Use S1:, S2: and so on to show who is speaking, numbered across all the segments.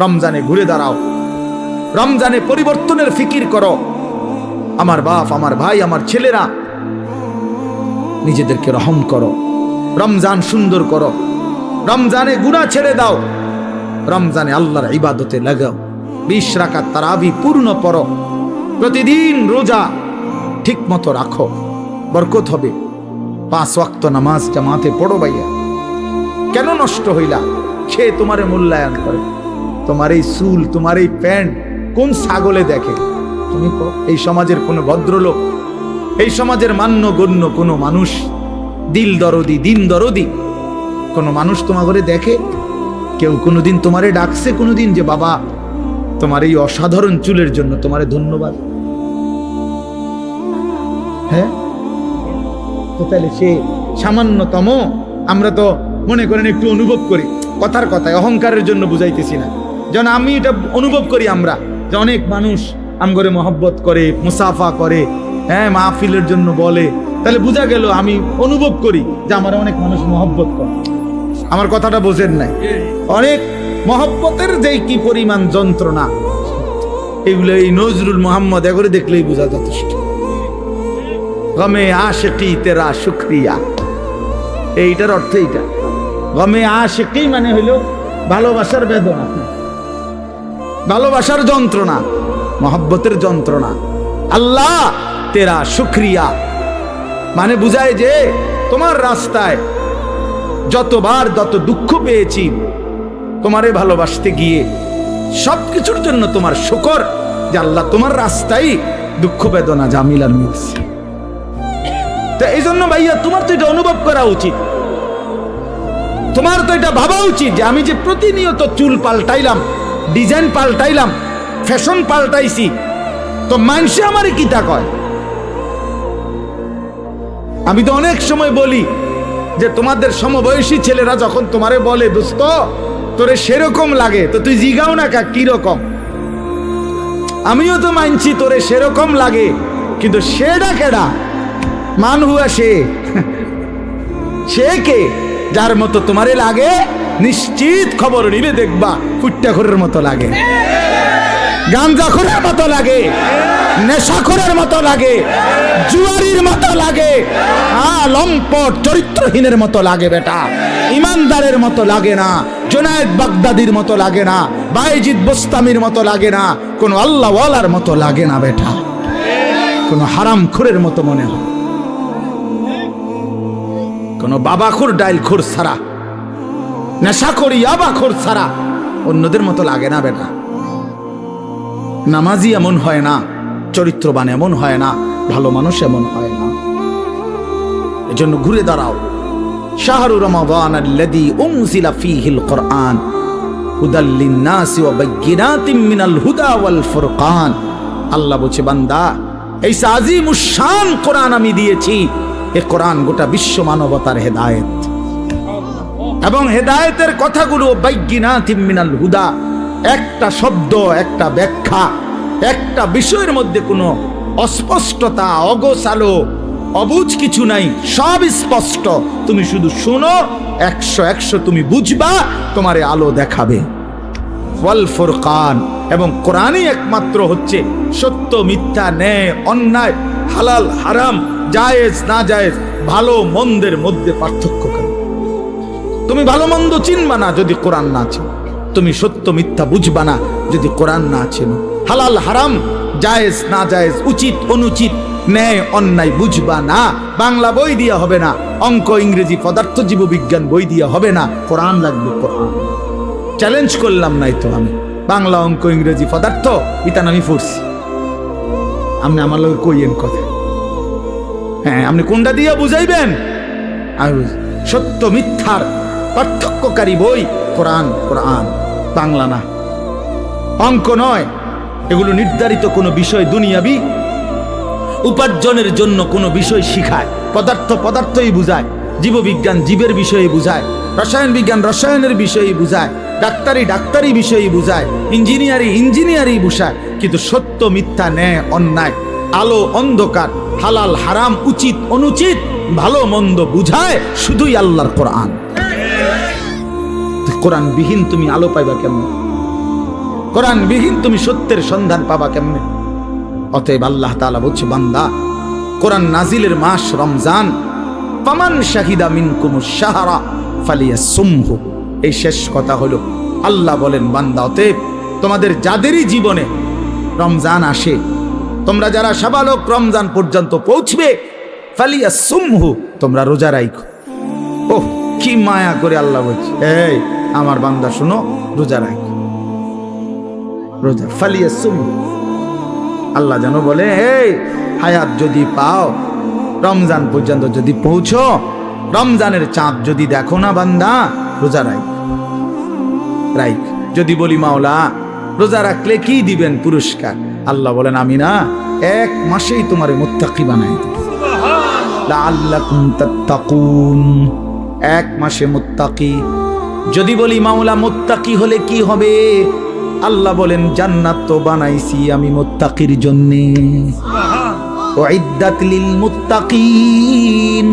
S1: রমজানে ঘুরে দাঁড়াও, রমজানে পরিবর্তনের ফিকির করো। আমার বাপ, আমার ভাই, আমার ছেলেরা, নিজেদেরকে রহম করো, রমজান সুন্দর করো, রমজানে গুনাহ ছেড়ে দাও, রমজানে আল্লাহর ইবাদতে লাগাও। 20 রাকাত তারাবি পূর্ণ পড়ো, প্রতিদিন রোজা ঠিক মতো রাখো, বরকত হবে। 5 ওয়াক্ত নামাজ জামাতে পড়ো ভাইয়া। কেন নষ্ট হইলা? খেয়ে তোমারে মূল্যায়ন করে। তোমার এই চুল, তোমার এই প্যান্ট কোন ছাগলে দেখে? তুমি এই সমাজের কোনো ভদ্রলোক, এই সমাজের মান্য গণ্য কোনো মানুষ, দিল দরদি, দিন দরদি কোনো মানুষ তোমার ঘরে দেখে? কেউ কোনোদিন তোমারে ডাকছে কোনোদিন যে বাবা তোমার এই অসাধারণ চুলের জন্য তোমারে ধন্যবাদ? হ্যাঁ, তো তাহলে সে সামান্যতম, আমরা তো মনে করেন একটু অনুভব করি, কথার কথায় অহংকারের জন্য বুঝাইতেছি না, যেন আমি এটা অনুভব করি আমরা যে অনেক মানুষ আমগরে মহব্বত করে, মুসাফা করে, হ্যাঁ, মাহফিলের জন্য বলে, তাহলে বোঝা গেল আমি অনুভব করি যে আমার অনেক মানুষ মহব্বত করে। আমার কথাটা বোঝেন নাই? অনেক মহব্বতের যে কি পরিমাণ যন্ত্রণা, এগুলো এই নজরুল মোহাম্মদ এগুলো দেখলেই বোঝা যথেষ্ট। গমে আশিকি তেরা শুকরিয়া, এইটার অর্থ এইটা। গমে আশিকি মানে হইল ভালোবাসার বেদনা, ভালোবাসার যন্ত্রণা, মহব্বতের যন্ত্রণা। আল্লাহ তেরা শুকরিয়া মানে বুঝায় যে তোমার রাস্তায় যতবার যত দুঃখ পেয়েছি, তোমারে ভালোবাসতে গিয়ে সবকিছুর জন্য তোমার শুকর যে আল্লাহ তোমার রাস্তায় দুঃখ বেদনা জামিলার মিলছে। তো এই জন্য ভাইয়া তোমার তো এটা অনুভব করা উচিত, তোমার তো এটা ভাবা উচিত যে আমি যে প্রতিনিয়ত চুল পাল্টাইলাম, ডিজাইন পাল্টাইলাম, ফ্যাশন পাল্টাইছি, তো মানুষে আমারে কিতা কয়? আমি তো অনেক সময় বলি যে তোমাদের সমবয়সী ছেলেরা যখন তোমারে বলে দোস্ত তোরে সেরকম লাগে, তো তুই জিগাও না কা কিরকম? আমিও তো মানছি তোরে সেরকম লাগে, কিন্তু সেটা কেডা? মান হুয়া সে কে? যার মতো তোমারে লাগে নিশ্চিত খবর নিলে দেখবা ফুট্টাখোরের মতো লাগে, গাঞ্জাখোরের মতো লাগে, নেশাখোরের মতো লাগে, জুয়ারির মতো লাগে, লম্পট চরিত্রহীনের মতো লাগে বেটা, ইমানদারের মতো লাগে না, জুনায়েদ বাগদাদির মতো লাগে না, বাইজিদ বোস্তামির মতো লাগে না, কোন আল্লাহওয়ালার মতো লাগে না বেটা, কোন হারামখোরের মতো মনে হয়, কোন বাবাখোর ডাইলখোর ছাড়া, নেশাখোর ইয়াবাখোর ছাড়া অন্যদের মতো লাগে না বেটা। নামাজি এমন হয় না, চরিত্রবান এমন হয় না, ভালো মানুষ এমন হয় না। এজন্য ঘুরে দাঁড়াও। শাহরু রমাদান আল্লাযী উনজিলা ফীহিল কুরআন হুদাল লিন-নাসি ওয়া বায়্যিনাতিম মিনাল হুদা ওয়াল ফুরকান। আল্লাহ বলছে বান্দা এই আজিমুশ শান কোরআন আমি দিয়েছি, এই কোরআন গোটা বিশ্ব মানবতার হেদায়েত, এবং হেদায়েতের কথাগুলো বায়্যিনাতিম মিনাল হুদা, একটা শব্দ, একটা ব্যাখ্যা, একটা বিষয়ের মধ্যে কোনো অস্পষ্টতা, অগোছালো, অবুঝ কিছু নাই, সব স্পষ্ট। তুমি শুধু শোনো, 100 তুমি বুঝবা, তোমারে আলো দেখাবে। ওয়াল ফুরকান, এবং কোরআনই একমাত্র হচ্ছে সত্য মিথ্যা, ন্যায় অন্যায়, হালাল হারাম, জায়েজ না জায়েজ, ভালো মন্দের মধ্যে পার্থক্য করে। তুমি ভালো মন্দ চিনবা না যদি কোরআন না চিনো, তুমি সত্য মিথ্যা বুঝবা না যদি কোরআন না চেনো, হালাল হারাম, জায়েজ না জায়েজ, উচিত অনুচিত, ন্যায় অন্যায় বুঝবা না। বাংলা বই দিয়া হবে না, অঙ্ক ইংরেজি পদার্থ জীববিজ্ঞান বই দিয়া হবে না, কোরআন লাগবে। কোরআন চ্যালেঞ্জ করলাম নাই তো আমি, বাংলা অঙ্ক ইংরেজি পদার্থ ইতান আমি পড়ছি, আপনি আমার লোক কইয়েন কথা, হ্যাঁ আপনি কোনটা দিয়া বুঝাইবেন? সত্য মিথ্যার পার্থক্যকারী বই কোরআন, কোরআন বাংলা না, অঙ্ক নয়। এগুলো নির্ধারিত কোনো বিষয়, দুনিয়াবি উপার্জনের জন্য কোনো বিষয় শিখায়। পদার্থ পদার্থই বুঝায়, জীববিজ্ঞান জীবের বিষয়ে বুঝায়, রসায়ন বিজ্ঞান রসায়নের বিষয়ে বুঝায়, ডাক্তারি ডাক্তারি বিষয়ে বুঝায়, ইঞ্জিনিয়ারি ইঞ্জিনিয়ারি বুঝায়। কিন্তু সত্য মিথ্যা, ন্যায় অন্যায়, আলো অন্ধকার, হালাল হারাম, উচিত অনুচিত, ভালো মন্দ বুঝায় শুধুই আল্লাহর কোরআন। কোরআন বিহীন তুমি আলো পাইবা কেমন? কোরআনবিহীন তুমি সত্যের সন্ধান পাবা কেমনে? অতএব আল্লাহ তাআলা বলছে, বান্দা, কোরআন নাজিলের মাস রমজান, ফামান শাহিদা মিনকুমুশ শাহরা ফালিয়াসুমহু। এই শেষ কথা হলো, আল্লাহ বলেন, বান্দা, অতএব তোমাদের যাদেরই জীবনে রমজান আসে, তোমরা যারা সাবালক রমজান পর্যন্ত পৌঁছবে, ফালিয়াসুমহু, তোমরা রোজা রাখো। ওহ, কি মায়া করে আল্লাহ বলছে, এই আমার বান্দা শুনো, রোজা রাখো, রোজা। ফালিয়াসুমহু, আল্লাহ যেন বলে, এই হায়াত যদি পাও, রমজান পর্যন্ত যদি পৌঁছো, রমজানের চাঁদ যদি দেখো না বান্দা, রোজা রাখ। যদি বলি, মাওলা রোজা রাখলে কি দিবেন পুরস্কার? আল্লাহ বলেন, আমি না এক মাসেই তোমারে মুত্তাকি বানাই দেব, লাআল্লাকুম তাত্তাকুন। এক মাসে মুত্তাকি। যদি বলি, মাওলা মুত্তাকি হলে কি হবে? আল্লাহ বলেন, জান্নাত তো বানাইছি আমি মুত্তাকির জন্য। উইদ্দাত লিল মুত্তাকিন,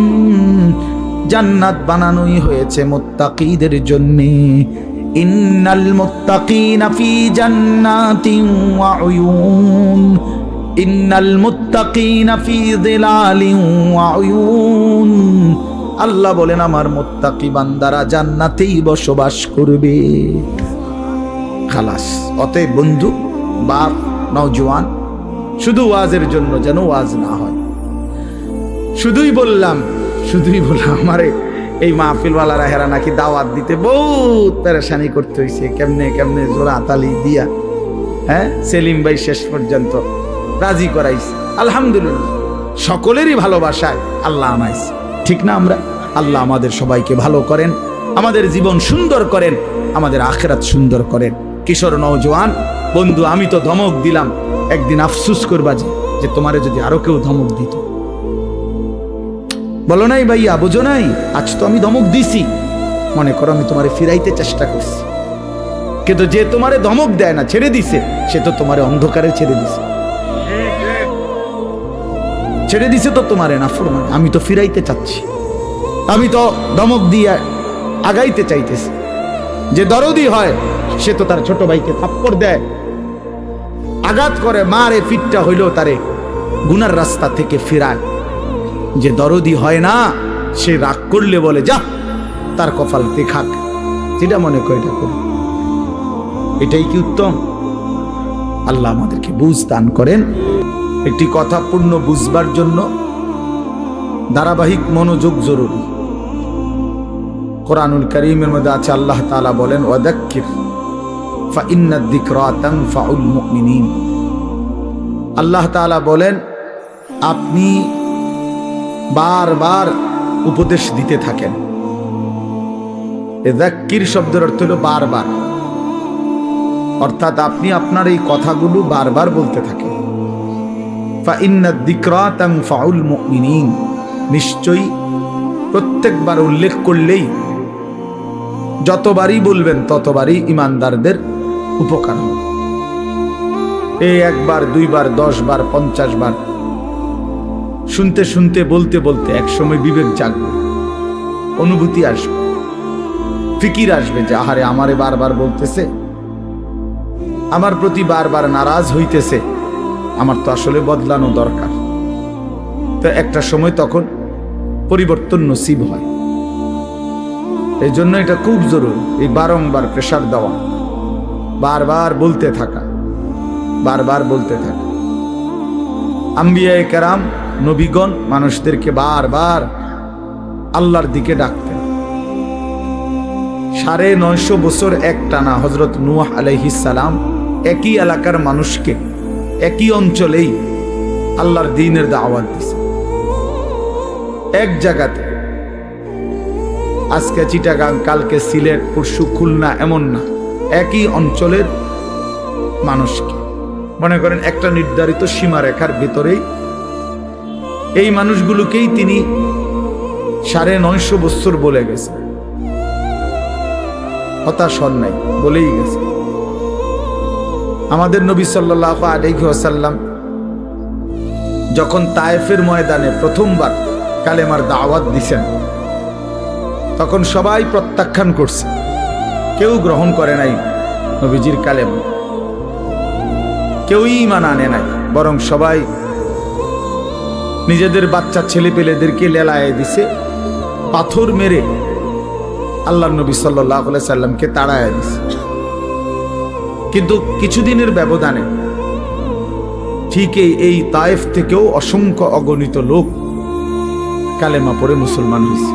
S1: জান্নাত বানানোই হয়েছে মুত্তাকিদের জন্য। ইন্নাল মুত্তাকিনা ফি জান্নাতিন ওয়া উয়ুন, ইন্নাল মুত্তাকিনা ফি যিলালিন ওয়া উয়ুন। আল্লাহ বলেন, আমার মুত্তাকি বান্দারা জান্নাতেই বসবাস করবে। খালাস। অতএব বন্ধু, বাপ, নওজোয়ান, শুধু ওয়াজের জন্য যেন ওয়াজ না হয়। শুধুই বললাম আমারে এই মাহফিলওয়ালারা হেরা নাকি দাওয়াত দিতে বহুত পেরেশানি করতে হয়েছে, কেমনে জোড়া তালি দিয়া, হ্যাঁ, সেলিম ভাই শেষ পর্যন্ত রাজি করাইছে। আলহামদুলিল্লাহ, সকলেরই ভালোবাসায় আল্লাহ আনাইছে, ঠিক না? আল্লাহ আমাদের সবাইকে ভালো করেন, আমাদের জীবন সুন্দর করেন, আমাদের আখিরাত সুন্দর করেন। কিশোর নওজোয়ান বন্ধু, আমি তো ধমক দিলাম, একদিন আফসুস করবা যে তোমারে যদি আরো কেউ ধমক দিত। বলো নাই ভাইয়া, বুঝো নাই, আজ তো আমি ধমক দিছি, মনে করো আমি তোমারে ফিরাইতে চেষ্টা করছি, কিন্তু যে তোমারে ধমক দেয় না, ছেড়ে দিছে, সে তো তোমারে অন্ধকারে ছেড়ে দিছে তো তোমারে নাফরমানে। আমি তো ফিরাইতে চাচ্ছি, আমি তো ধমক দিয়ে আগাইতে চাইতেছি। যে দরদি হয় সে তো তার ছোট ভাইকে থাপ্পড় দেয়, আঘাত করে, মারে, ফিটটা হইলেও তারে গুনার রাস্তা থেকে ফিরায়। যে দরদি হয় না, সে রাগ করলে বলে, যা তার কপাল দেখাক, যেটা মনে করে এটা করুন। এটাই কি উত্তম? আল্লাহ আমাদেরকে বুঝ দান করেন। একটি কথা পূর্ণ বুঝবার জন্য ধারাবাহিক মনোযোগ জরুরি। কোরআনুল কারীমের মধ্যে আছে, আল্লাহ তাআলা বলেন, ওয়াদাক্কির ফাইন্নাদ যিকরা তানফাউল মুমিনিন। আল্লাহ তাআলা বলেন, আপনি বারবার উপদেশ দিতে থাকেন। যাক্কির শব্দের অর্থ হলো বারবার, অর্থাৎ আপনি আপনার এই কথাগুলো বারবার বলতে থাকেন। ফাইন্নাদ যিকরা তানফাউল মুমিনিন, নিশ্চয়ই প্রত্যেকবার উল্লেখ করলেই, যতবারই বলবেন ততবারই ইমানদারদের উপকার হবে। এই একবার, দুইবার, 10 বার, 50 বার শুনতে শুনতে, বলতে বলতে একসময় বিবেক জাগবে, অনুভূতি আসবে, ফিকির আসবে যে আহারে, আমারে বারবার বলতেছে, আমার প্রতি বারবার নারাজ হইতেছে, আমার তো আসলে বদলানো দরকার। তো একটা সময় তখন পরিবর্তন নসিব হয়। এই জন্য এটা খুব জরুরি, এই বারংবার প্রেসার দেওয়া, বারবার বলতে থাকা, বারবার বলতে থাকা। আম্বিয়ায়ে কেরাম, নবীগণ মানুষদেরকে বারবার আল্লাহর দিকে ডাকতেন। 950 বছর এক টানা হযরত নূহ আলাইহিস সালাম একই এলাকার মানুষকে, একই অঞ্চলেই আল্লাহর দ্বীনের দাওয়াত দিয়েছে। এক জায়গাতে, আজকে চিটাগাং, কালকে সিলেট, পরশু খুলনা, এমন না, একই অঞ্চলের মানুষকে, মনে করেন একটা নির্ধারিত সীমারেখার ভিতরেই এই মানুষগুলোকেই তিনি 950 বছর বলে গেছে। হতাশ হন নাই, বলেই গেছে। আমাদের নবী সাল্লাল্লাহু আলাইহি ওয়াসাল্লাম যখন তায়েফের ময়দানে প্রথমবার কালেমার দাওয়াত দিছেন, তখন সবাই প্রত্যাখ্যান করছে, কেউ গ্রহণ করে নাই নবীজির কালেমা। কেউই ঈমান আনে নাই, বরং সবাই নিজেদের বাচ্চা ছেলে পেলেদেরকে লেলায় দিছে, পাথর মেরে আল্লাহর নবী সাল্লাল্লাহু আলাইহি সাল্লামকে তাড়ায় দিছে। কিন্তু কিছুদিনের ব্যবধানে ঠিক এই তায়েফ থেকেও অসংখ্য অগণিত লোক কালেমা পড়ে মুসলমান হয়েছে।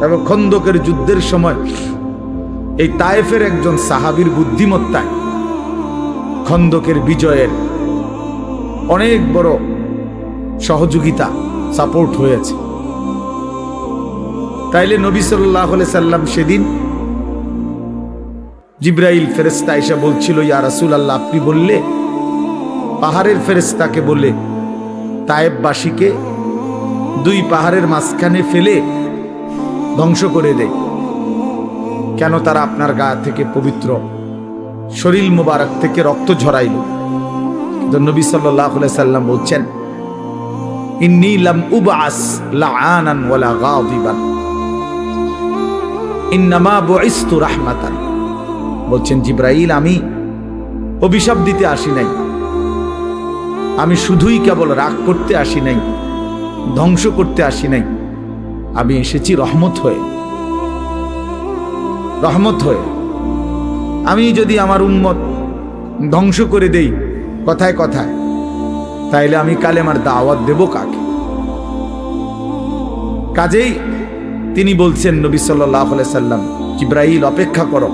S1: এবং খন্দকের যুদ্ধের সময় এই তায়েফের একজন সাহাবীর বুদ্ধিমত্তায় খন্দকের বিজয়ের অনেক বড় সহযোগিতা, সাপোর্ট হয়েছে। তাইলে নবী সাল্লাল্লাহু আলাইহি সাল্লাম সেদিন জিবরাইল ফেরেশতা এসে বলছিল, ইয়া রাসূলুল্লাহ, আপনি বললে পাহাড়ের ফেরেশতাকে বলে তায়েফবাসীকে দুই পাহাড়ের মাঝখানে ফেলে ধ্বংস করে দেয়। কেন তারা আপনার গা থেকে পবিত্র শরীর মুবারক থেকে রক্ত ঝরাইল? তো নবী সাল্লাল্লাহু আলাইহি সাল্লাম বলছেন, ইন্নী লাম উবআস লাআনান ওয়ালা গাদিবান, ইন্নামা বুইসতু রাহমাতান। বলছেন জিবরাইল, আমি অভিশাপ দিতে আসি নাই, আমি শুধুই কেবল রাগ করতে আসি নাই, ধ্বংস করতে আসি নাই, আমি এসেছি রহমত হয়ে। রহমত হয়ে আমি যদি আমার উম্মত ধ্বংস করে দেই কথায় কথায়, তাইলে আমি কালেমার দাওয়াত দেব কাকে? কাজেই তিনি বলছেন নবী সাল্লাল্লাহু আলাইহি সাল্লাম, জিবরাইল অপেক্ষা করো,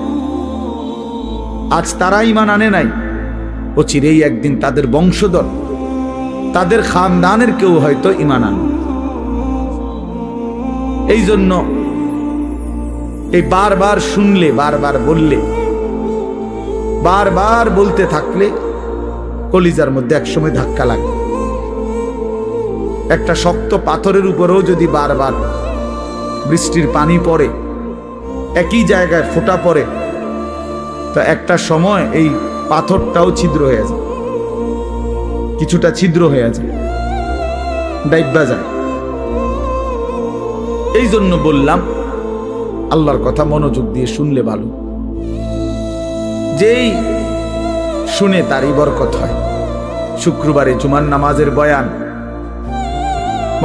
S1: আজ তারা ঈমান আনে নাই, ও চিরেই একদিন তাদের বংশধর, তাদের খানদানের কেউ হয়তো ঈমান আনবে। এই জন্য এই বারবার শুনলে, বারবার বললে, বারবার বলতে থাকলে কলিজার মধ্যে একসময় ধাক্কা লাগে। একটা শক্ত পাথরের উপরেও যদি বারবার বৃষ্টির পানি পড়ে, একই জায়গায় ফোঁটা পড়ে, তো একটা সময় এই পাথরটাও ছিদ্র হয়ে যায়, কিছুটা ছিদ্র হয়ে যায়, ডাইব্বা যায়। এই জন্য বললাম আল্লাহর কথা মনোযোগ দিয়ে শুনলে ভালো, যেই শুনে তারই বরকত হয়। শুক্রবারে জুমার নামাজের বয়ান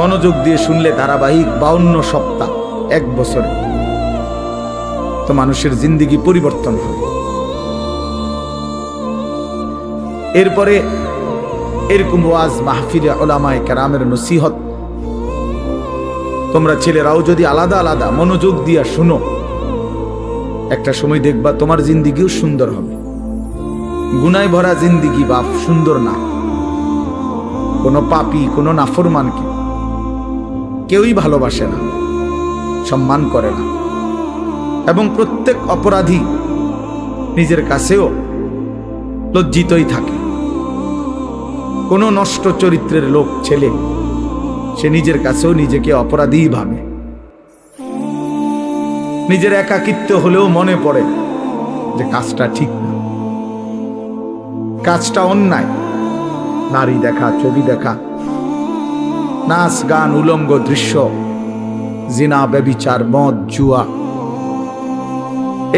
S1: মনোযোগ দিয়ে শুনলে ধারাবাহিক 52 সপ্তাহ, 1 বছরে, তো মানুষের জিন্দেগি পরিবর্তন হয়। এরপরে এরকম ওয়াজ মাহফিলে উলামায়ে কেরামের নসিহত তোমরা ছেলেরাও যদি আলাদা আলাদা মনোযোগ দিয়া শুনো, একটা সময় দেখবা তোমার জিন্দেগিও সুন্দর হবে। গুনায় ভরা জিন্দেগি বাপ সুন্দর না। কোনো পাপী, কোনো নাফরমানকে কেউই ভালোবাসে না, সম্মান করে না, এবং প্রত্যেক অপরাধী নিজের কাছেও লজ্জিতই থাকে। কোনো নষ্ট চরিত্রের লোক ছেলে, সে নিজের কাছেও নিজেকে অপরাধী ভাবে। নিজের একাকিত্ব হলেও মনে পড়ে যে কাজটা ঠিক না, কাজটা অন্যায়। নারী দেখা, ছবি দেখা, নাচ গান, উলঙ্গ দৃশ্য, জিনা, ব্যভিচার, মদ, জুয়া,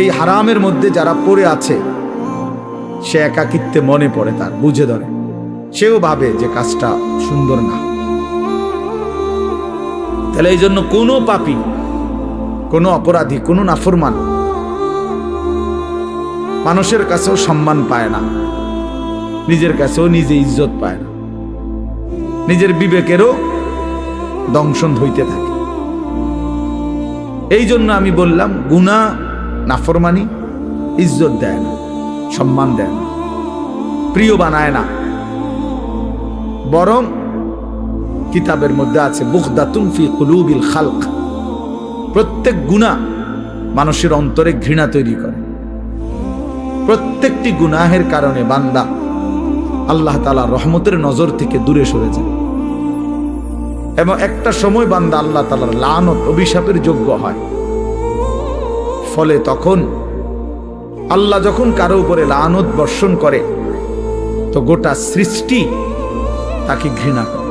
S1: এই হারামের মধ্যে যারা পড়ে আছে, সে একাকিত্বে মনে পড়ে, তার বুঝে ধরে, সেও ভাবে যে কাজটা সুন্দর না। তাহলে এই জন্য কোনো পাপী, কোনো অপরাধী, কোনো নাফরমান মানুষের কাছেও সম্মান পায় না, নিজের কাছেও নিজে ইজ্জত পায় না, নিজের বিবেকেরও দংশন হইতে থাকে। এই জন্য আমি বললাম, গুনাহ, নাফরমানি ইজ্জত দেয় না, সম্মান দেয় না, প্রিয় বানায় না, বরং কিতাবের মধ্যে আছে বুগদাতুন ফি কুলুবিল খালক, প্রত্যেক গুনাহ মানুষের অন্তরে ঘৃণা তৈরি করে। প্রত্যেকটি গুনাহের কারণে বান্দা আল্লাহ তাআলা রহমতের নজর থেকে দূরে সরে যায়, এবং একটা সময় বান্দা আল্লাহ তাআলার লানত, অভিশাপের যোগ্য হয়। ফলে তখন আল্লাহ যখন কারো উপরে লানত বর্ষণ করে, তো গোটা সৃষ্টি তাকে ঘৃণা করে।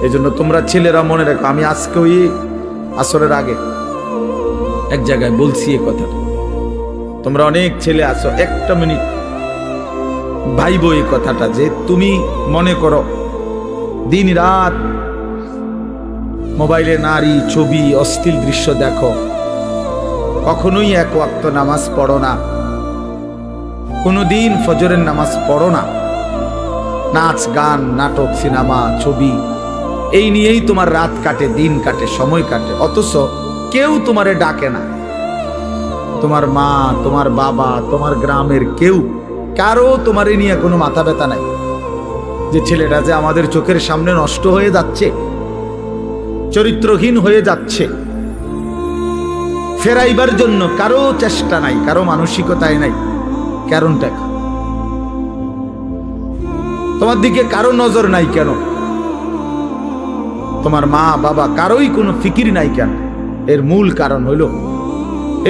S1: এই জন্য তোমরা ছেলেরা মনে রাখো, আমি আজকে ওই আসরের আগে এক জায়গায় বলছি এই কথাটা, তোমরা অনেক ছেলে আছো, একটা মিনিট ভাইবো এই কথাটা, যে তুমি মনে করো দিন রাত মোবাইলে নারী ছবি অশ্লীল দৃশ্য দেখো, কখনোই এক ওয়াক্ত নামাজ পড়ো না, কোনোদিন ফজরের নামাজ পড়ো না, নাচ গান নাটক সিনেমা ছবি এই নিয়েই তোমার রাত কাটে, দিন কাটে, সময় কাটে, অথচ কেউ তোমারে ডাকে না। তোমার মা, তোমার বাবা, তোমার গ্রামের কেউ কারো তোমারে নিয়ে কোনো মাথা ব্যথা নাই যে ছেলেটা যে আমাদের চোখের সামনে নষ্ট হয়ে যাচ্ছে, চরিত্রহীন হয়ে যাচ্ছে, ফেরাইবার জন্য কারো চেষ্টা নাই, কারো মানসিকতায় নাই। কারণটা কি? তোমার দিকে কারো নজর নাই কেন? তোমার মা বাবা কারোই কোনো ফিকির নাই কেন? এর মূল কারণ হলো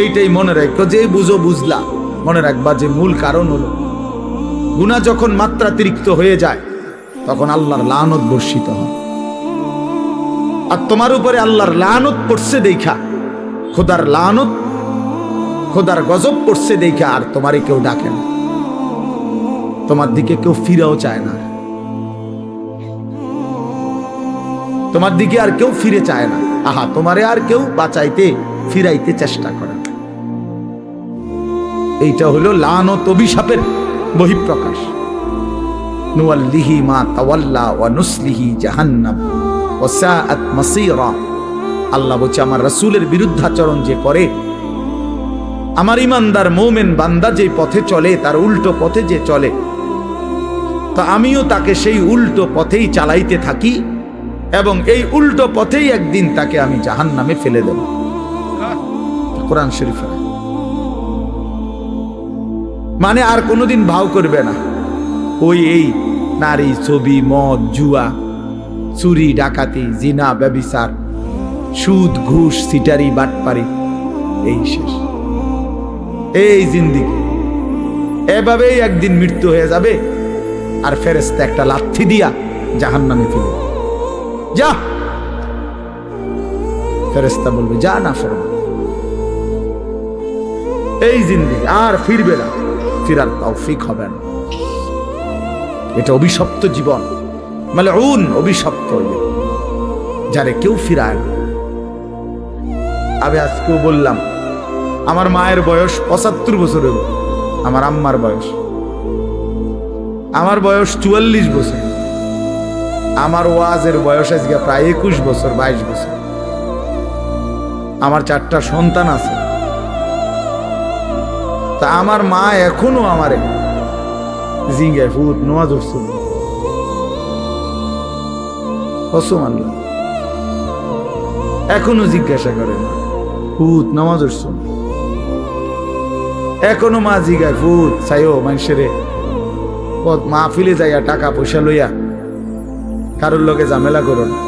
S1: এইটাই, মনে রাখো, যে বুঝো বুঝলা, মনে রাখবা যে মূল কারণ হলো গুনাহ যখন মাত্রাতিরিক্ত হয়ে যায় তখন আল্লাহর লানত বর্ষিত হয়। আর তোমার উপরে আল্লাহর লানত পড়ছে দেখা, খোদার লানত, খোদার গজব পড়ছে দেখা আর তোমারে কেউ ডাকে না, তোমার দিকে কেউ ফিরেও চায় না, তোমার দিকে আর কেউ ফিরে চায় না। আহা, তোমারে আর কেউ বাঁচাইতে ফিরাইতে চেষ্টা করে না। এইটা হলো লানত, অভিশাপের বহিঃপ্রকাশ। নুওয়াল্লিহি মা তাওয়াল্লা ওয়া নুসলিহি জাহান্নাম ওয়া সাআত মাসীরা। আল্লাহ বলছে, আমার রাসূলের বিরুদ্ধাচরণ যে করে, আমার ইমানদার মুমিন বান্দা যে পথে চলে, তার উল্টো পথে যে চলে, তো আমিও তাকে সেই উল্টো পথেই চালাইতে থাকি এবং এই উল্টো পথেই একদিন তাকে আমি জাহান্নামে ফেলে দেব। কোরআন শরীফে মানে আর কোনোদিন ভাও করবে না ওই এই নারী ছবি মদ জুয়া চুরি ডাকাতি জিনা ব্যভিচার সুদ ঘুষ সিটারি বাটপারি, এই শেষ, এই জিন্দেগি। এভাবেই একদিন মৃত্যু হয়ে যাবে আর ফেরেশতা একটা লাথি দিয়া জাহান্নামে ফেলে, যা। ফেরেশতা বলবে, যা না ফেরবে, এই জিন্দেগি আর ফিরবে না, ফিরার তৌফিক হবে না। এটা অভিশপ্ত জীবন, মালউন, অভিশপ্ত যারে কেউ ফিরায় না। আমি আজকেও বললাম, আমার মায়ের বয়স 75 বছর, আমার আম্মার বয়স, আমার বয়স 44 বছর, আমার ওয়াজের বয়স আজকে প্রায় 21 বছর 22 বছর। আমার 4টা সন্তান আছে, তা আমার মা এখনো আমারে জিঙ্গায় ফুট নোয়াজ উঠছিল, কসম আল্লাহ, এখনো জিজ্ঞাসা করে ফুট নামাজ উঠছিল, এখনো মা জিগায় ফুট চাইও মানুষের মাহফিলে যাইয়া টাকা পয়সা লইয়া কারোর লগে ঝামেলা করো না,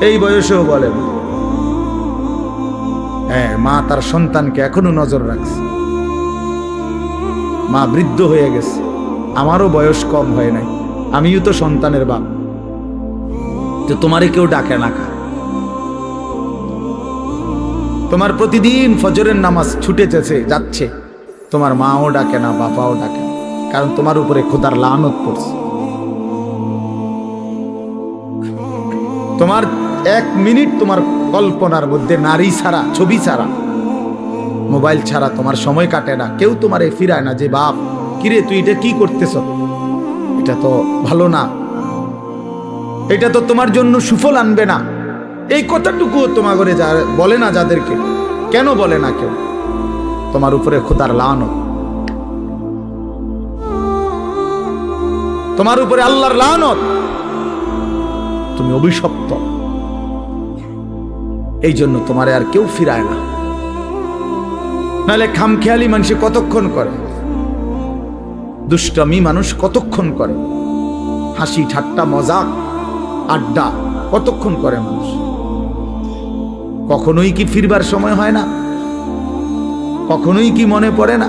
S1: এই বয়সেও বলেন। হ্যাঁ, মা তার সন্তানকে এখনো নজর রাখছে। মা বৃদ্ধ হয়ে গেছে, আমারও বয়স কম হয় নাই, আমিও তো সন্তানের বাপ, তো তোমারে কেউ ডাকে না। তোমার প্রতিদিন ফজরের নামাজ ছুটে যাচ্ছে, তোমার মাও ডাকে না, বাবাও ডাকে না, কারণ তোমার উপরে খোদার লানত পড়ছে। তোমার 1 মিনিট তোমার কল্পনার মধ্যে নারী ছাড়া, ছবি ছাড়া, মোবাইল ছাড়া তোমার সময় কাটে না। কেউ তোমারে ফিরায় না যে বাপ কিরে তুই এটা কি করতেছ, এটা তো ভালো না, এটা তো তোমার জন্য সুফল আনবে না। এই কথাটুকুও তোমার ঘরে বলে না যাদেরকে, কেন বলে না কেউ? তোমার উপরে খোদার লানত, তোমার উপরে আল্লাহর লানত, তুমি অভিশপ্ত। এই জন্য তোমারে আর কেউ ফিরায় না। নাহলে খামখেয়ালি মানুষ কতক্ষণ করে, দুষ্টমি মানুষ কতক্ষণ করে, হাসি ঠাট্টা মজাক আড্ডা কতক্ষণ করে মানুষ, কখনোই কি ফিরবার সময় হয় না? কখনোই কি মনে পড়ে না?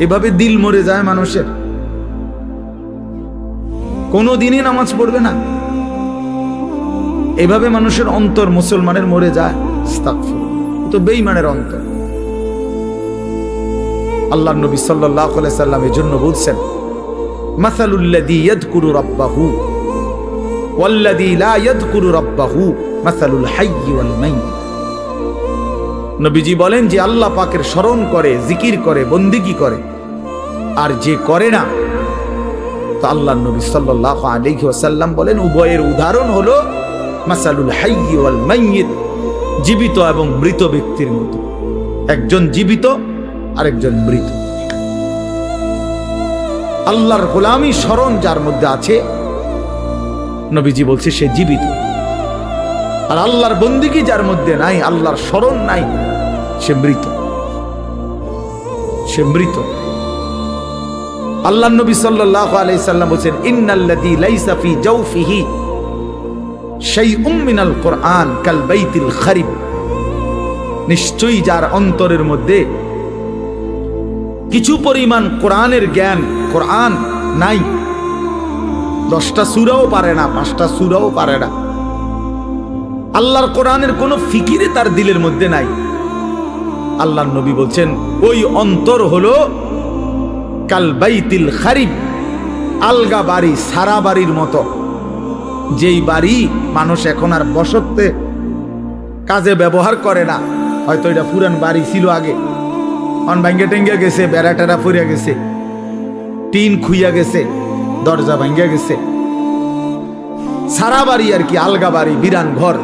S1: এভাবে দিল মরে যায় মানুষের, কোনো দিনই নামাজ পড়বে না, এভাবে মানুষের অন্তর মুসলমানের মরে যায়। আস্তাগফিরুল্লাহ, তো বেঈমানের অন্তর। আল্লাহ নবী সাল্লাল্লাহু আলাইহি সাল্লাম এর জন্য বলছেন, মাসালুল্লাযী ইয়াযকুরু রাব্বাহু ওয়াল্লাযী লা ইয়াযকুরু রাব্বাহু মাসালুল হাইয়্যি ওয়াল মাইয়্যিত। নবীজি বলেন যে আল্লাহ পাকের স্মরণ করে, জিকির করে, বন্দেগী করে, আর যে করে না, তো আল্লাহ নবী সাল্লাল্লাহু আলাইহি ওয়াসাল্লাম বলেন উভয়ের উদাহরণ হলো মাসালুল হাইয়্যি ওয়াল মাইয়্যিত, জীবিত এবং মৃত ব্যক্তির মতো। একজন জীবিত আর একজন মৃত। আল্লাহর গোলামি স্মরণ যার মধ্যে আছে, নবীজি বলছে সে জীবিত। আর আল্লাহর বন্দেগী যার মধ্যে নাই, আল্লাহর স্মরণ নাই, সে মৃত। সে মৃত। আল্লাহর নবী সাল্লাল্লাহু আলাইহি সাল্লাম বলেন, ইন্নাল্লাযী লাইসা ফি জাওফিহি শাইউম মিনাল কুরআন কাল বাইতিল খারিব। নিশ্চয়ই যার অন্তরের মধ্যে কিছু পরিমাণ কোরআনের জ্ঞান, কোরআন নাই, 10টা সূরাও পারে না, 5টা সূরাও পারে না, আল্লাহর কোরআনের কোনো ফিকিরে তার দিলের মধ্যে নাই, আল্লাহর নবী বলছেন ওই অন্তর হলো কাল বাইতিল খারিব, আলগা বাড়ি, সারা বাড়ির মতো। যেই বাড়ি মানুষ এখন আর বসতে কাজে ব্যবহার করে না, হয়তো এটা পুরান বাড়ি ছিল আগে, অন ভাঙ্গে টেঙ্গে গেছে, বেড়া টেরা ফুরিয়া গেছে, টিন খুইয়া গেছে, দরজা ভাঙ্গা গেছে, সারা বাড়ি আর কি, আলগা বাড়ি, বিরান ঘর,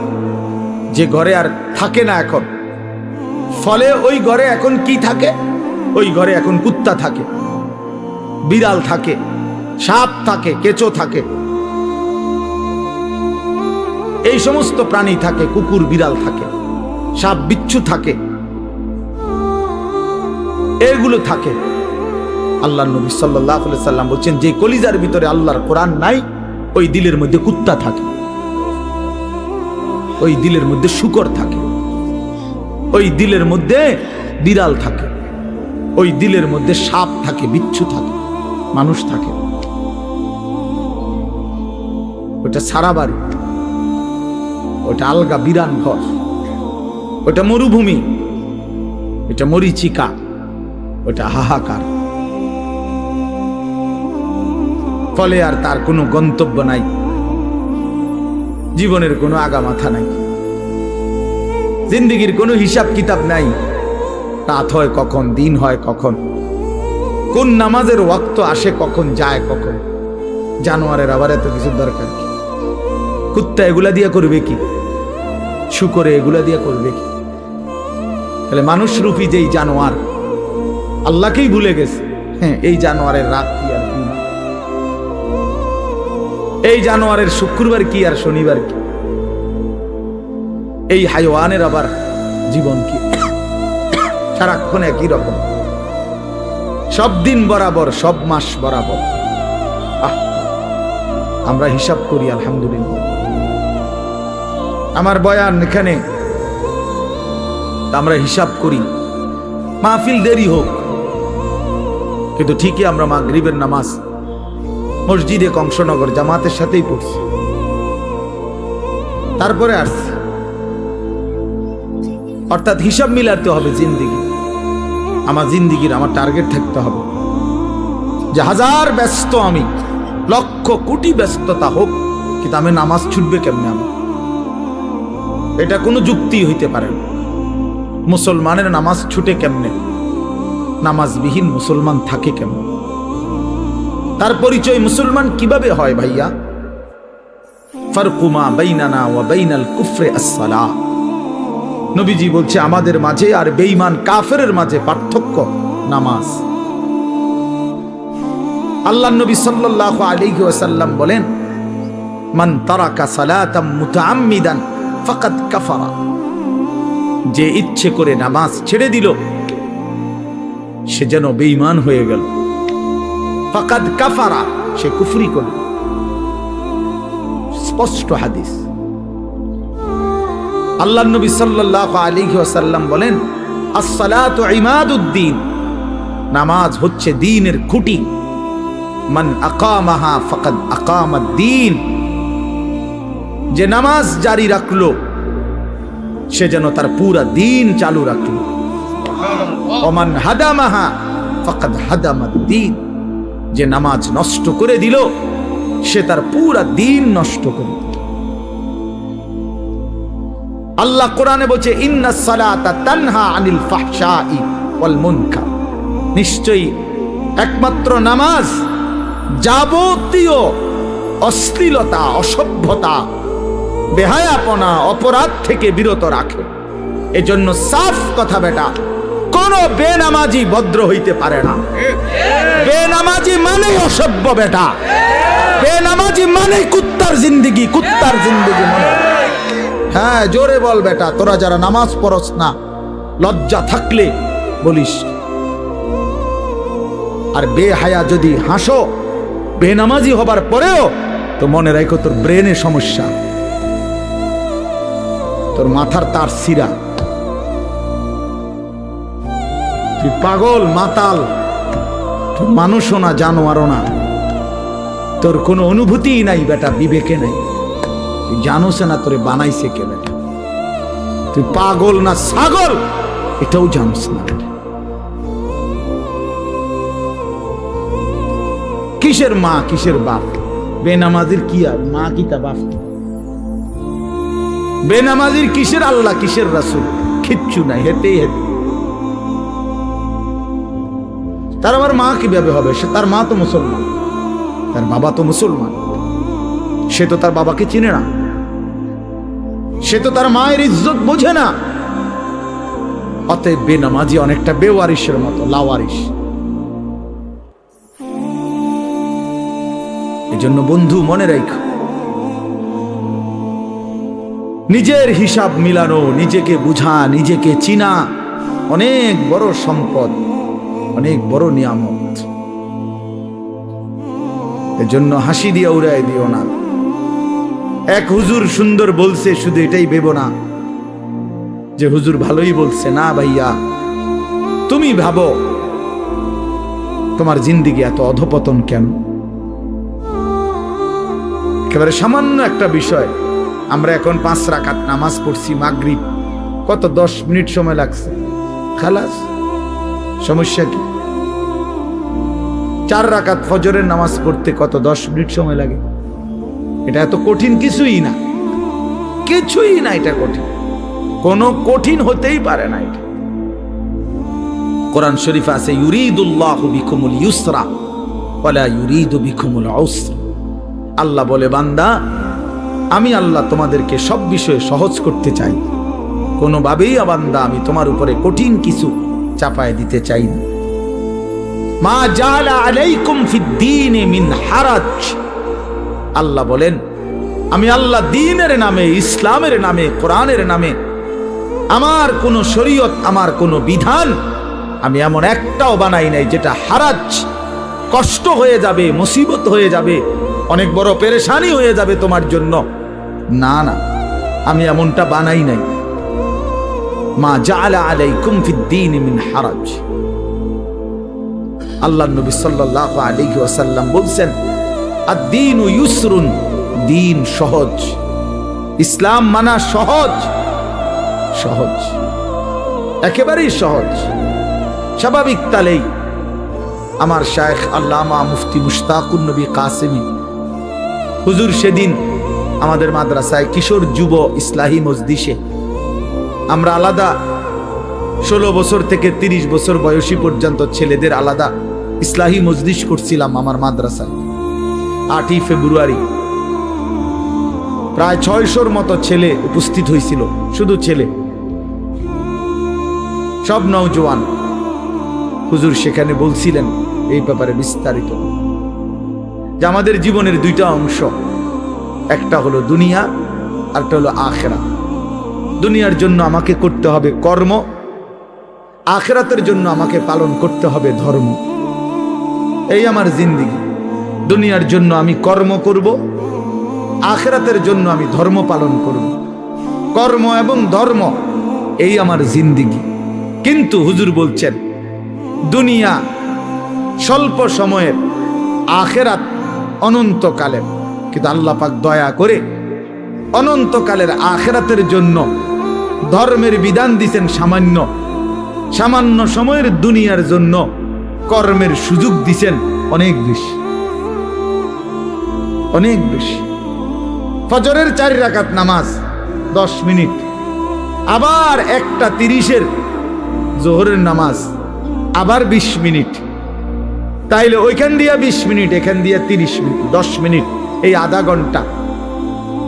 S1: যে ঘরে আর থাকে না এখন। ফলে ওই ঘরে এখন কি থাকে? ওই ঘরে এখন কুত্তা থাকে, বিড়াল থাকে, সাপ থাকে, কেঁচো থাকে, এই সমস্ত প্রাণী থাকে, কুকুর বিড়াল থাকে, সাপ বিচ্ছু থাকে, এগুলো থাকে। আল্লাহ নবী সাল্লাল্লাহু আলাইহি সাল্লাম বলছেন যে কলিজার ভিতরে আল্লাহর কোরআন নাই, ওই দিলের মধ্যে কুত্তা থাকে, ওই দিলের মধ্যে শূকর থাকে, ওই দিলের মধ্যে বিড়াল থাকে, ওই দিলের মধ্যে সাপ থাকে, বিচ্ছু থাকে, মানুষ থাকে। ওটা সারা বাড়ি, ওটা আলগা বিরান ঘর, ওটা মরুভূমি, এটা মরিচিকা, ওটা হাহাকার। ফলে আর তার কোনো গন্তব্য নাই, জীবনের কোনো আগামাথা নাই, জিন্দেগির কোনো হিসাব কিতাব নাই। রাত হয় কখন, দিন হয় কখন, কোন নামাজের ওয়াক্ত আসে কখন, যায় কখন। জানোয়ারের আবার এত কিছু দরকার কি? কুত্তা এগুলা দিয়া করবে কি? শুকরে এগুলা দিয়া করবে কি? তাহলে মানুষ রূপী যেই জানোয়ার আল্লাহকেই ভুলে গেছে, হ্যাঁ, এই জানোয়ারের রাত কি আর দিন, এই জানোয়ারের শুক্রবার কি আর শনিবার কি, এই হাইওয়ানের আবার জীবন কি? সারাক্ষণ একই রকম, সব দিন বরাবর, সব মাস বরাবর। আমরা হিসাব করি আলহামদুলিল্লাহ। আমার বয়ান এখানে আমরা হিসাব করি, মাহফিল দেরি হোক, কিন্তু ঠিকই আমরা মাগরিবের নামাজ মসজিদে কংসনগর জামাতের সাথেই পড়ছি, তারপরে আসছি। অর্থাৎ হিসাব মিলাতে হবে জিন্দিগি, আমার জিন্দিগির আমার টার্গেট থাকতে হবে যে হাজার ব্যস্ত আমি, লক্ষ কোটি ব্যস্ততা হোক, কিন্তু আমি নামাজ ছুটবে কেমনে? আমার এটা কোনো যুক্তি হইতে পারে না। মুসলমানের নামাজ ছুটে কেমনে? নামাজবিহীন মুসলমান থাকে কেমন? তার পরিচয় মুসলমান কিভাবে হয় ভাইয়া? ফারকুমা বাইনানা ওয়া বাইনাল কুফরি আস-সালাহ। নবীজি বলছে আমাদের মাঝে আর বেঈমান কাফেরের মাঝে পার্থক্য নামাজ। আল্লাহর নবী সাল্লাল্লাহু আলাইহি ওয়াসাল্লাম বলেন, মান তারাকা সালাতাম মুতাআম্মিদান ফাকাদ কাফারা। যে ইচ্ছে করে নামাজ ছেড়ে দিল সে যেন বেঈমান হয়ে গেল। ফাকাদ কাফারা, সে কুফরি করল। স্পষ্ট হাদিস। আল্লাহর নবী সাল্লাল্লাহু আলাইহি ওয়াসাল্লাম বলেন, আস-সালাতু ইমাদুদ্দিন। নামাজ হচ্ছে দ্বীনের খুঁটি। মান আকামাহা ফাকাদ আকামাদ-দ্বীন। যে নামাজ জারি রাখলো সে যেন তার পুরা দ্বীন চালু রাখলো। ওমান হাদামাহা ফাকাদ হাদামাদ-দ্বীন, যে নামাজ নষ্ট করে দিল সে তার পুরা দ্বীন নষ্ট করে দিল। আল্লাহ কোরআনে বলছে ইন্নাস সালাতা তানহা আনিল ফাহশাই ওয়াল মুনকার, নিশ্চয়ই একমাত্র নামাজ যাবতীয় অশ্লীলতা, অসভ্যতা, বেহায়াপনা, অপরাধ থেকে বিরত রাখে। এজন্য সাফ কথা বেটা, কোন বেনামাজি ভদ্র হইতে পারে না। বেনামাজি মানে অসভ্য বেটা, বেনামাজি মানে কুত্তার জিন্দেগি, কুত্তার জিন্দেগি মনে। হ্যাঁ জোরে বল বেটা, তোরা যারা নামাজ পড়স না লজ্জা থাকলে বলিস। আর বেহায়া যদি হাসো বেনামাজি হবার পরেও, তো মনে রাখো তোর ব্রেনে সমস্যা, তোর মাথার তার সিরা, তুই পাগল মাতাল, তুই মানুষও না জানোয়ারও না, তোর কোনো অনুভূতি নাই বেটা, বিবেকে নাই, তুই জানোস না তোরে বানাইছে কে বেটা, তুই পাগল না ছাগল এটাও জানোস না। কিসের মা কিসের বাপ, বেনামাজির কি আর মা কি তা বাপ, বেনামাজির কিসের আল্লাহ কিসের রাসূল, কিচ্ছু নাই, হেতেই হেতে। তার আবার মা কিভাবে হবে? সে তার মা তো মুসলমান, তার বাবা তো মুসলমান, সে তো তার বাবাকে চিনে না, সে তো তার মায়ের ইজ্জত বোঝে না। অতএব বেনামাজি অনেকটা বেওয়ারিশের মতো, লাওয়ারিশ। এজন্য বন্ধু মনে রাখো, নিজের হিসাব মিলানো, নিজেকে বুঝা, নিজেকে চিনা অনেক বড় সম্পদ, অনেক বড় নিয়ামত। এজন্য হাসি দিয়ে উড়াই দিও না। এক হুজুর সুন্দর বলছে, শুধু এটাই ভেবো না যে হুজুর ভালোই বলছে, না ভাইয়া, তুমি ভাবো তোমার জিন্দেগি এত অধপতন কেন? একেবারে সামান্য একটা বিষয়, আমরা এখন 5 রাকাত নামাজ পড়ছি মাগরিব, কত 10 মিনিট সময় লাগছে, খালাস, সমস্যা কি? 4 রাকাত ফজরের নামাজ পড়তে কত 10 মিনিট সময় লাগে, এটা এত কঠিন কিছুই না, কিছুই না, এটা কঠিন, কোনো কঠিন হতেই পারে না। এটা কোরআন শরীফ আছে, ইউরিদুল্লাহু বিকুমুল ইউসরা ওয়ালা ইউরিদু বিকুমুল উসরা। আল্লাহ বলে, বান্দা আমি আল্লাহ তোমাদেরকে সব বিষয়ে সহজ করতে চাই, কোনোভাবেই বান্দা আমি তোমার উপরে কঠিন কিছু চাপায় দিতে চাই না। মা জাআলা আলাইকুম ফিদ-দীনি মিন হারাজ। আল্লাহ বলেন, আমি আল্লাহ দ্বীনের নামে, ইসলামের নামে, কোরআনের নামে আমার কোন শরীয়ত, আমার কোন বিধান আমি এমন একটাও বানাই নাই যেটা হারাজ, কষ্ট হয়ে যাবে, মুসিবত হয়ে যাবে, অনেক বড় পেরেশানি হয়ে যাবে তোমার জন্য। না না, আমি এমনটা বানাই নাই। মা জাআলা আলাইকুম ফিদ-দীনি মিন হারাজ। আল্লাহ নবী সাল্লাল্লাহু আলাইহি ওয়াসাল্লাম বলছেন, আদ-দীনু ইউসরুন, দ্বীন সহজ, ইসলাম মানা সহজ, সহজ, একেবারেই সহজ। স্বাভাবিক তালেই আমার শায়েখ আল্লামা মুফতি মুশতাকুন নবী কাসেমি হুজুর সেদিন আমাদের মাদ্রাসায় কিশোর যুব ইসলাহি মজলিসে, আমরা আলাদা 16 বছর থেকে 30 বছর বয়সী পর্যন্ত ছেলেদের আলাদা ইসলাহি মজলিস করছিলাম আমার মাদ্রাসায়। 8ই ফেব্রুয়ারি প্রায় 600-র মতো ছেলে উপস্থিত হয়েছিল, শুধু ছেলে, সব নওজোয়ান। হুজুর সেখানে বলছিলেন এই ব্যাপারে বিস্তারিত, যে আমাদের জীবনের 2টা অংশ, একটা হলো দুনিয়া, আরেকটা হলো আখিরাত। দুনিয়ার জন্য আমাকে করতে হবে কর্ম, আখিরাতের জন্য আমাকে পালন করতে হবে ধর্ম। এই আমার জিন্দেগি। দুনিয়ার জন্য আমি কর্ম করব, আখিরাতের জন্য আমি ধর্ম পালন করব। কর্ম এবং ধর্ম, এই আমার জিন্দেগি। কিন্তু হুজুর বলছেন, দুনিয়া স্বল্প সময়ের, আখিরাত অনন্তকালের। কিন্তু আল্লাহ পাক দয়া করে অনন্তকালের আখিরাতের জন্য ধর্মের বিধান দিয়েছেন সামান্য, সামান্য সময়ের দুনিয়ার জন্য কর্মের সুযোগ দিছেন অনেক বেশি, অনেক বেশি। ফজরের 4 রাকাত নামাজ 10 মিনিট, আবার 1:30 জোহরের নামাজ আবার 20 মিনিট, তাইলে ওইখান দিয়া 20 মিনিট, এখান দিয়া 30 মিনিট, 10 মিনিট, এই আধা ঘন্টা।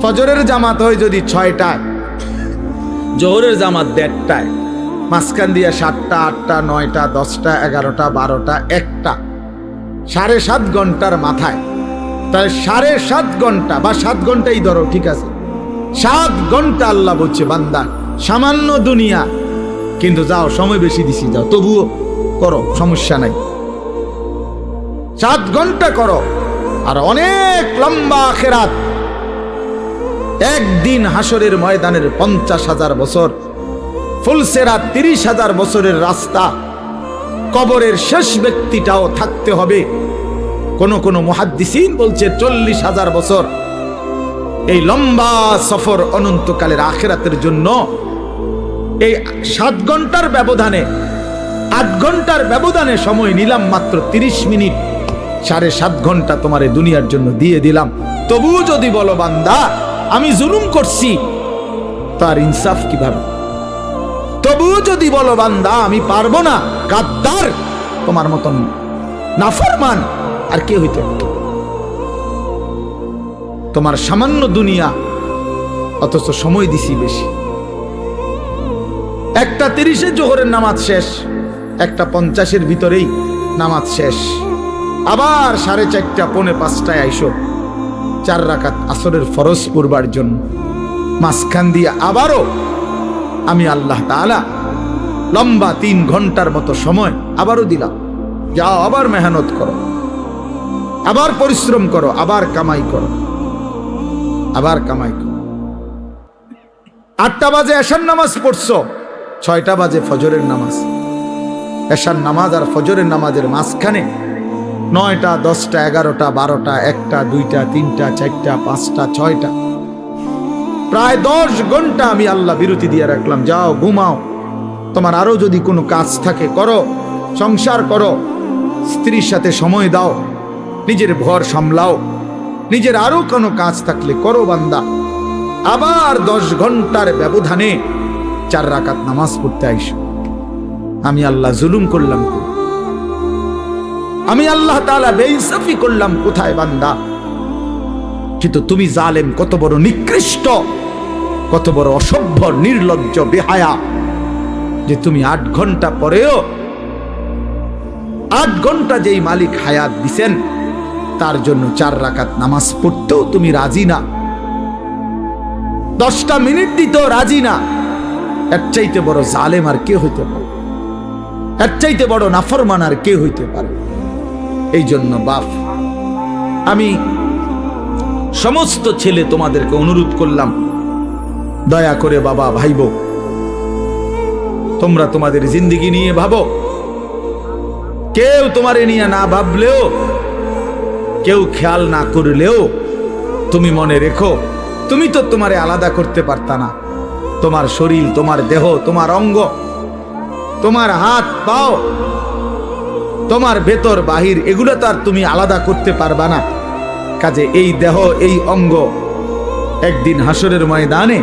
S1: ফজরের জামাত হয় যদি 6টায়, জোহরের জামাত 1:30টায়, মাঝখান দিয়া 7টা, 8টা, 9টা, 10টা, 11টা, 12টা, 1টা, 7.5 ঘন্টার মাথায়। তাহলে 7.5 ঘন্টা বা 7 ঘন্টাই ধরো, ঠিক আছে, 7 ঘন্টা আল্লাহ বলছে বান্দা সামান্য দুনিয়া, কিন্তু যাও সময় বেশি দিছি, যাও তবুও করো, সমস্যা নাই, 7 ঘন্টা করো। আর অনেক লম্বা আখিরাত, একদিন হাসরের ময়দানের 50,000 বছর, ফুলসেরা 30,000 বছরের রাস্তা, কবরের শেষ ব্যক্তিটাও থাকতে হবে। কোন মুহাদ্দিসিন বলছে 40,000 বছর। এই লম্বা সফর অনন্তকালের আখিরাতের জন্য এই 7 ঘন্টার ব্যবধানে, 8 ঘন্টার ব্যবধানে সময় নিলাম মাত্র 30 মিনিট, 7.5 ঘন্টা তোমার এই দুনিয়ার জন্য দিয়ে দিলাম। তবুও যদি বলো বান্দা আমি জুলুম করছি, তার ইনসাফ কিভাবে? তবুও যদি বলো বান্দা আমি পারবো না, গাদ্দার, তোমার মতন নাফরমান আর কে হইতে পারে? তোমার সামান্য দুনিয়া, অথচ সময় দিছি বেশি। 1:30 জোহরের নামাজ শেষ, 1:50 ভিতরেই নামাজ শেষ, আবার 4:30, 4:45 আইসো 4 রাকাত আসরের ফরজ পড়বার জন্য। মাঝখান দিয়ে আবারও আমি আল্লাহ তাআলা লম্বা 3 ঘন্টার মতো সময় আবারও দিলাম, যাও আবার মেহনত করো, আবার পরিশ্রম করো, আবার কামাই করো, আবার কামাই করো। 8টা বাজে এশার নামাজ পড়ছো, 6টা বাজে ফজরের নামাজ। এশার নামাজ আর ফজরের নামাজের মাঝখানে 9টা, 10টা, 11টা, 12টা, 1টা, 2টা, 3টা, 4টা, 5টা, 6টা, প্রায় 10 ঘন্টা আমি আল্লাহ বিরতি দিয়ে রাখলাম। যাও ঘুমাও, তোমার আরো যদি কোনো কাজ থাকে করো, সংসার করো, স্ত্রীর সাথে সময় দাও, নিজের ঘর সামলাও, নিজের আরো কোনো কাজ থাকলে করো বান্দা। আবার 10 ঘন্টার ব্যবধানে 4 রাকাত নামাজ পড়তে আইসো। আমি আল্লাহ জুলুম করলাম, আমি আল্লাহ তাআলা বেইনসাফি করলাম কোথায় বান্দা? কিন্তু তুমি জালেম, কত বড় নিকৃষ্ট, কত বড় অসভ্য, নির্লজ্জ, বেহায়া, যে তুমি 8 ঘন্টা পরেও, 8 ঘন্টা যেই মালিক হায়াত দিছেন তার জন্য 4 রাকাত নামাজ পড়তেও তুমি রাজি না, 10টা মিনিট দিতেও রাজি না। এর চাইতে বড় জালেম আর কে হইতে পারে? এর চাইতে বড় নাফরমান আর কে হইতে পারে? এই জন্য বাপ, আমি সমস্ত ছেলে তোমাদেরকে অনুরোধ করলাম, দয়া করে বাবা ভাইব, তোমরা তোমাদের জিন্দেগি নিয়ে ভাবো। কেউ তোমারে নিয়ে না ভাবলেও, কেউ খেয়াল না করলেও তুমি মনে রেখো, তুমি তো তোমারে আলাদা করতে পারতা না। তোমার শরীর, তোমার দেহ, তোমার অঙ্গ, তোমার হাত পাও, তোমার ভেতর বাহির, এগুলো তো আর তুমি আলাদা করতে পারবা না। কাজে এই দেহ, এই অঙ্গ একদিন হাসরের ময়দানে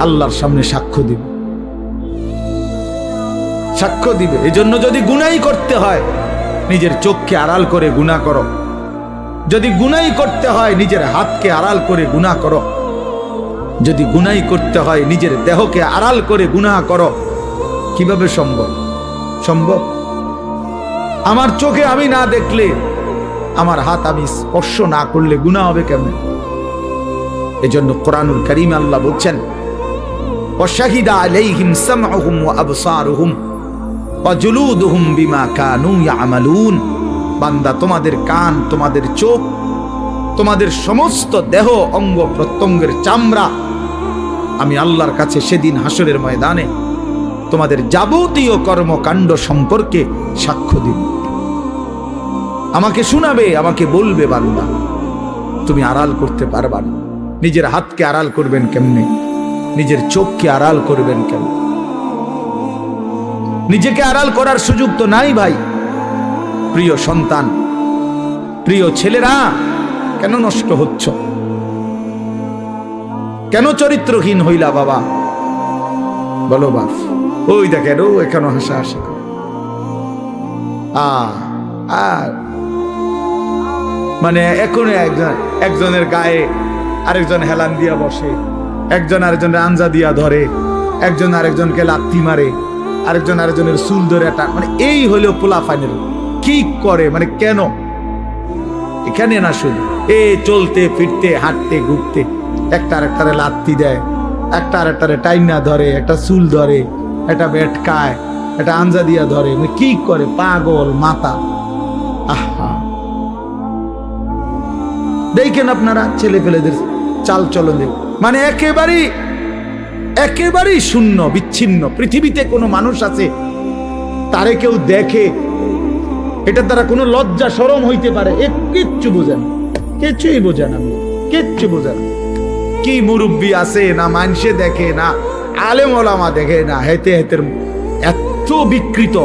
S1: আল্লাহর সামনে সাক্ষ্য দিবে, সাক্ষ্য দিবে। এজন্য যদি গুনাই করতে হয় নিজের চোখকে আড়াল করে গুনাহ করো, যদি গুনাই করতে হয় নিজের হাতকে আড়াল করে গুনাহ করো, যদি গুনাই করতে হয় নিজের দেহকে আড়াল করে গুনাহ করো। কিভাবে সম্ভব? সম্ভব? আমার চোখে আমি না দেখলে, আমার হাত আমি স্পর্শ না করলে গুনাহ হবে কেমন? এজন্য কোরআনুল কারীমে আল্লাহ বলছেন, ওয়াশাহিদা আলাইহিম সামউহুম ওয়া আবসারুহুম ওয়া জুলুদুহুম বিমা কানু ইয়ামালুন। বান্দা, তোমাদের কান, তোমাদের চোখ, তোমাদের সমস্ত দেহ, অঙ্গ প্রত্যঙ্গের চামড়া আমি আল্লাহর কাছে সেদিন হাসরের ময়দানে তোমাদের যাবতীয় কর্মকাণ্ড সম্পর্কে সাক্ষ্য দিব। আমাকে শোনাবে, আমাকে বলবে বান্দা, তুমি আড়াল করতে পারবা না। নিজের হাতকে আড়াল করবেন কেমনে? নিজের চোখকে আড়াল করবেন কেমন? নিজেকে আড়াল করার সুযোগ তো নাই ভাই। প্রিয় সন্তান, প্রিয় ছেলেরা, কেন নষ্ট হচ্ছ? কেন চরিত্রহীন হইলা বাবা? বলো বাপ। ওই দেখেন, ও এখানে হাসাহাসি করে। আর মানে এখন একজনের গায়ে আরেকজন হেলান দিয়া বসে, একজন আরেকজনের আঞ্জা দিয়া ধরে, একজন আরেকজনকে লাথি মারে, আরেকজন আরেকজনের চুল ধরে মানে এই হলো পোলাপানের কি করে, মানে কেন? এখানে না শুধু এ চলতে ফিরতে হাঁটতে ঘুরতে একটা আরেকটারে লাথি দেয়, একটা আরেকটারে টাইনা ধরে, একটা চুল ধরে, একটা বেটকায়, একটা আঞ্জা দিয়া ধরে, মানে কি করে? পাগল মাথা। আহা, দেখেন আপনারা ছেলে পেলেদের চাল চলন, মানে একেবারেই শূন্য, বিচ্ছিন্ন। পৃথিবীতে কোনো মানুষ আছে তারে কেউ দেখে এটা দ্বারা কোনো লজ্জা শরম হইতে পারে? কিচ্ছু বোঝেন, কিছুই বোঝেন, আমি কিচ্ছু বোঝেন। কি মুরব্বী আছে না, মানুষে দেখে না, আলেম ওলামা দেখে না, হেতে হেতের এত বিকৃত।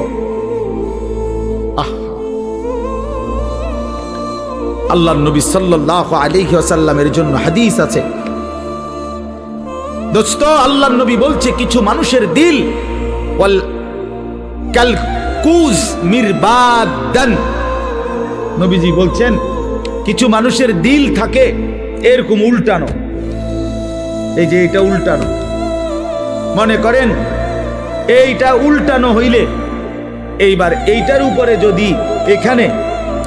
S1: আল্লাহর নবী সাল্লাল্লাহু আলাইহি ওয়াসাল্লামের জন্য হাদিস আছে দোস্ত। আল্লাহর নবী বলছে, কিছু মানুষের দিল ওয়াল কালকুজ মিরবাদান, নবীজি বলছেন কিছু মানুষের দিল থাকে এরকম উল্টানো, এই যে এটা উল্টানো, মনে করেন এইটা উল্টানো হইলে এইবার এইটার উপরে যদি এখানে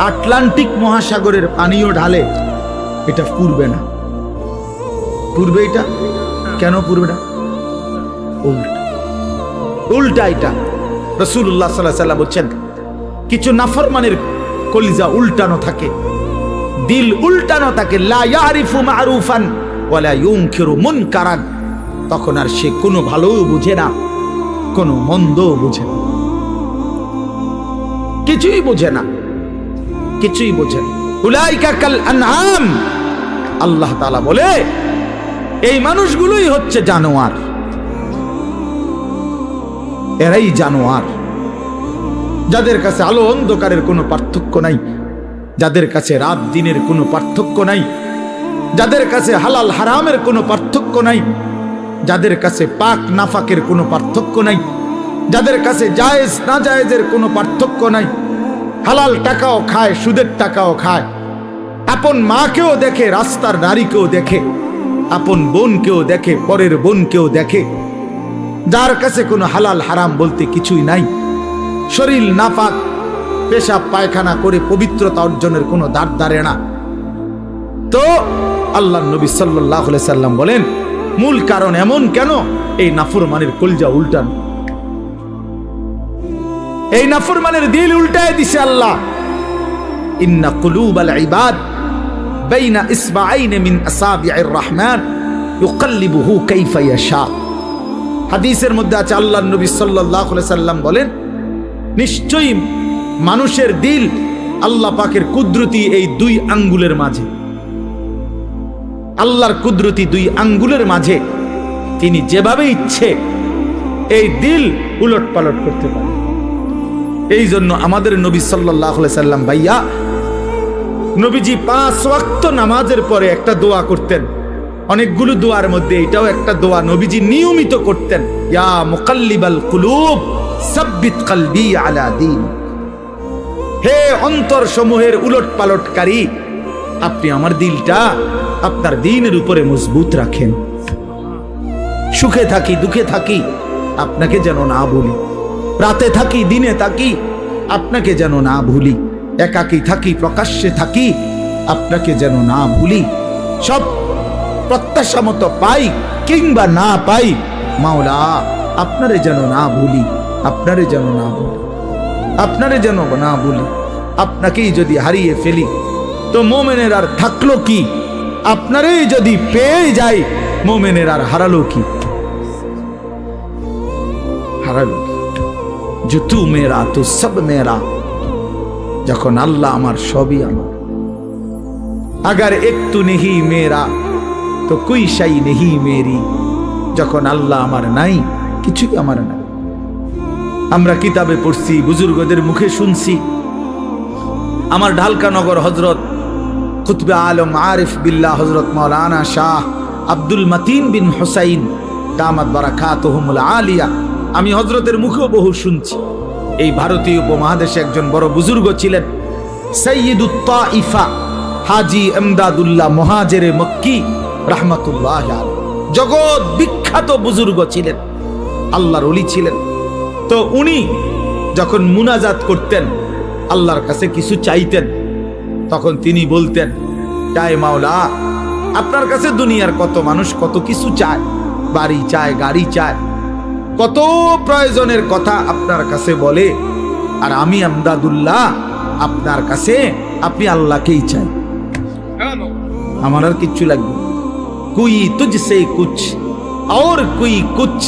S1: আটলান্টিক মহাসাগরের পানিও ঢালে, এটা পুড়বে না। পুড়বে? এটা কেন পুড়বে না? উল্টা এটা। রাসূলুল্লাহ সাল্লাল্লাহু আলাইহি ওয়াসাল্লাম বলছেন, কিছু নাফরমানের কলিজা উল্টানো থাকে, দিল উল্টানো থাকে। লা ইয়ারিফু মারুফান ওয়ালা ইউনকিরু মুনকারান, তখন আর সে কোনো ভালোও বুঝে না, কোনো মন্দও বুঝে না, কিছুই বোঝে না, কিছুই বোঝে না। উলাইকা কাল আনআম, আল্লাহ তাআলা বলে এই মানুষগুলোই হচ্ছে জানোয়ার, এরাই জানোয়ার, যাদের কাছে আলো অন্ধকারের কোনো পার্থক্য নাই, যাদের কাছে রাত দিনের কোনো পার্থক্য নাই, যাদের কাছে হালাল হারামের কোনো পার্থক্য নাই, যাদের কাছে পাক নাফাকের কোনো পার্থক্য নাই, যাদের কাছে জায়েজ না জায়েজের কোনো পার্থক্য নাই, হালাল টাকাও খায়, সুদের টাকাও খায়, আপন মাকেও দেখে, রাস্তার নারীকেও দেখে, আপন বোনকেও দেখে, পরের বোনকেও দেখে, যার কাছে কোনো হালাল হারাম বলতে কিছুই নাই, শরীর নাপাক পেশাব পায়খানা করে পবিত্রতা অর্জনের কোনো দাঁড় দাঁড়ে না। তো আল্লাহর নবী সাল্লাল্লাহু আলাইহি সাল্লাম বলেন, মূল কারণ এমন কেন? এই নাফরমানের কলজা উল্টান, এই নাফরমানের দিল উল্টায় দিছে আল্লাহ। ইন্না কুলুবাল ইবাদ বাইনা ইসবাআইন মিন আসাবি'ir রহমান ইউকাল্লিবুহু কাইফা ইয়াশা। হাদিসের মধ্যে আছে, আল্লাহর নবী সাল্লাল্লাহু আলাইহি সাল্লাম বলেন, নিশ্চয়ই মানুষের দিল আল্লাহ পাকের কুদরতি এই দুই আঙ্গুলের মাঝে, আল্লাহর কুদরতি দুই আঙ্গুলের মাঝে তিনি যেভাবে ইচ্ছে এই দিল উলট পালট করতে পারেন। এই জন্য আমাদের নবী সাল্লাল্লাহু আলাইহি সাল্লাম ভাইয়া, নবীজি 5 ওয়াক্ত নামাজের পরে একটা দোয়া করতেন, অনেকগুলো দোয়ার মধ্যে এটাও একটা দোয়া নবীজি নিয়মিত করতেন, ইয়া মুকাল্লিবাল কুলুব সাব্বিত কলবি আলা দীন। হে অন্তর সমূহের উলট পালটকারী, আপনি আমার দিলটা আপনার দ্বীনের উপরে মজবুত রাখেন। সুখে থাকি দুঃখে থাকি আপনাকে যেন না ভুলি, রাতে থাকি দিনে থাকি আপনাকে যেন না ভুলি, একাকী থাকি প্রকাশ্যে থাকি আপনাকে যেন না ভুলি, সব প্রত্যাশা মতো পাই কিংবা না পাই মাওলা আপনারে যেন না ভুলি, আপনারে যেন না ভুলি, আপনারে যেন না ভুলি। আপনাকেই যদি হারিয়ে ফেলি তো মোমেনের আর থাকলো কি? আপনারই যদি পেয়ে যাই মোমেনের আর হারালো কি? হারালো কি? जो तू मेरा तो सब मेरा, যখন আল্লাহ আমার সবই আমার, अगर एक तू नहीं मेरा तो कोई शाई नहीं मेरी, যখন আল্লাহ আমার নাই কিছুই আমার নাই। আমরা কিতাবে পড়ছি, বুজুর্গদের মুখে শুনছি, আমার ঢালকানগর হজরত কুতবে আলম আরিফ বিল্লাহ হজরত মৌলানা শাহ আব্দুল মতিন বিন হুসাইন দামাত বারাকাতুহুমুল আলিয়া, আমি হজরতের মুখেও বহু শুনছি। এই ভারতীয় উপমহাদেশে একজন বড় বুজুর্গ ছিলেন, সৈয়দুত তাইফা হাজি এমদাদুল্লাহ মুহাজিরে মক্কি রাহমাতুল্লাহ আলাইহি। জগৎ বিখ্যাত বুজুর্গ ছিলেন, আল্লাহর ওলি ছিলেন। তো উনি যখন মুনাজাত করতেন, আল্লাহর কাছে কিছু চাইতেন, তখন তিনি বলতেন, চায় মাওলা, আপনার কাছে দুনিয়ার কত মানুষ কত কিছু চায়, বাড়ি চায়, গাড়ি চায়, কত প্রয়োজনের কথা আপনার কাছে বলে, আর আমি এমদাদুল্লাহ আপনার কাছে, আপনি আল্লাহকেই চাই, আমার আর কিচ্ছু লাগবে। কুই তুঝসে কুছ और कोई कुछ